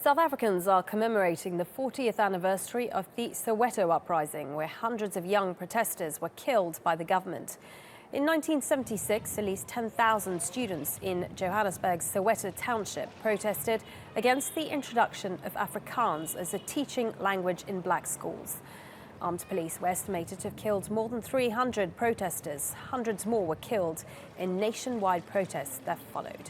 South Africans are commemorating the 40th anniversary of the Soweto uprising, where hundreds of young protesters were killed by the government. In 1976, at least 10,000 students in Johannesburg's Soweto township protested against the introduction of Afrikaans as a teaching language in black schools. Armed police were estimated to have killed more than 300 protesters. Hundreds more were killed in nationwide protests that followed.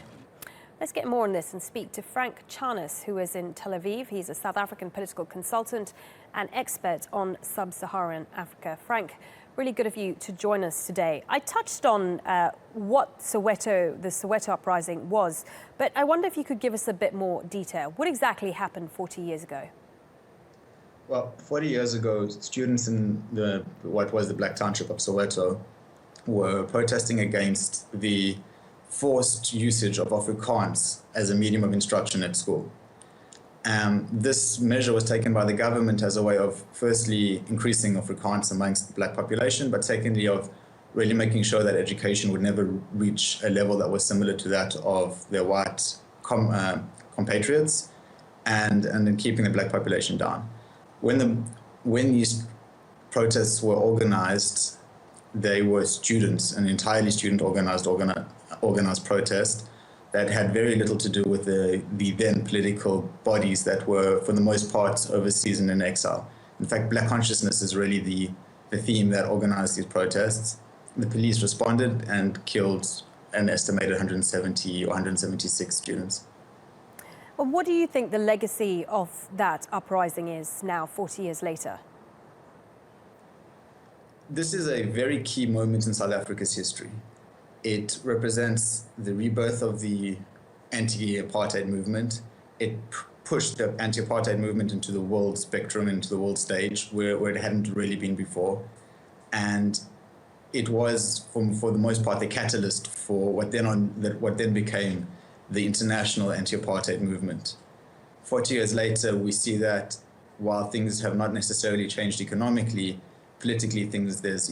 Let's get more on this and speak to Frank Charnas, who is in Tel Aviv. He's a South African political consultant and expert on sub-Saharan Africa. Frank, really good of you to join us today. I touched on what the Soweto uprising was, but I wonder if you could give us a bit more detail. What exactly happened 40 years ago? Well, 40 years ago, students in what was the Black Township of Soweto were protesting against the forced usage of Afrikaans as a medium of instruction at school. This measure was taken by the government as a way of, firstly, increasing Afrikaans amongst the black population, but secondly, of really making sure that education would never reach a level that was similar to that of their white compatriots, and then keeping the black population down. When these protests were organized, they were students, an entirely student organized protest that had very little to do with the then political bodies that were, for the most part, overseas and in exile. In fact, black consciousness is really the theme that organized these protests. The police responded and killed an estimated 170 or 176 students. Well, what do you think the legacy of that uprising is now, 40 years later? This is a very key moment in South Africa's history. It represents the rebirth of the anti-apartheid movement. It pushed the anti-apartheid movement into the world spectrum, into the world stage, where it hadn't really been before. And it was, for the most part, the catalyst for what then became the international anti-apartheid movement. 40 years later, we see that while things have not necessarily changed economically, politically, there's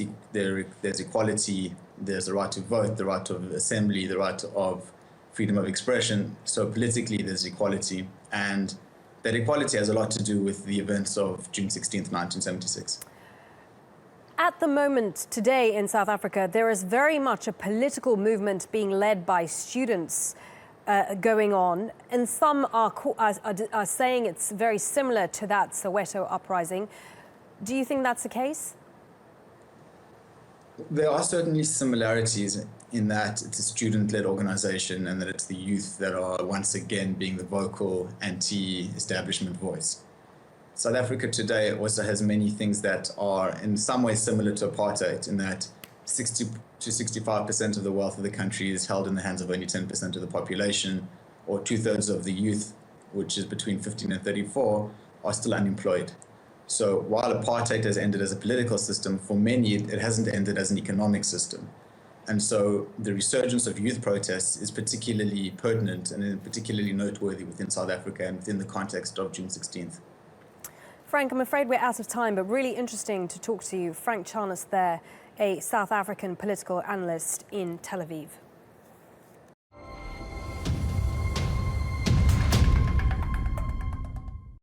equality, there's the right to vote, the right of assembly, the right of freedom of expression. So politically, there's equality, and that equality has a lot to do with the events of June 16th, 1976. At the moment today in South Africa, there is very much a political movement being led by students going on, and some are saying it's very similar to that Soweto uprising. Do you think that's the case? There are certainly similarities in that it's a student-led organization and that it's the youth that are once again being the vocal anti-establishment voice. South Africa today also has many things that are in some ways similar to apartheid, in that 60 to 65% of the wealth of the country is held in the hands of only 10% of the population, or 2/3 of the youth, which is between 15 and 34, are still unemployed. So while apartheid has ended as a political system, for many it hasn't ended as an economic system. And so the resurgence of youth protests is particularly pertinent and particularly noteworthy within South Africa and within the context of June 16th. Frank, I'm afraid we're out of time, but really interesting to talk to you. Frank Charnas there, a South African political analyst in Tel Aviv.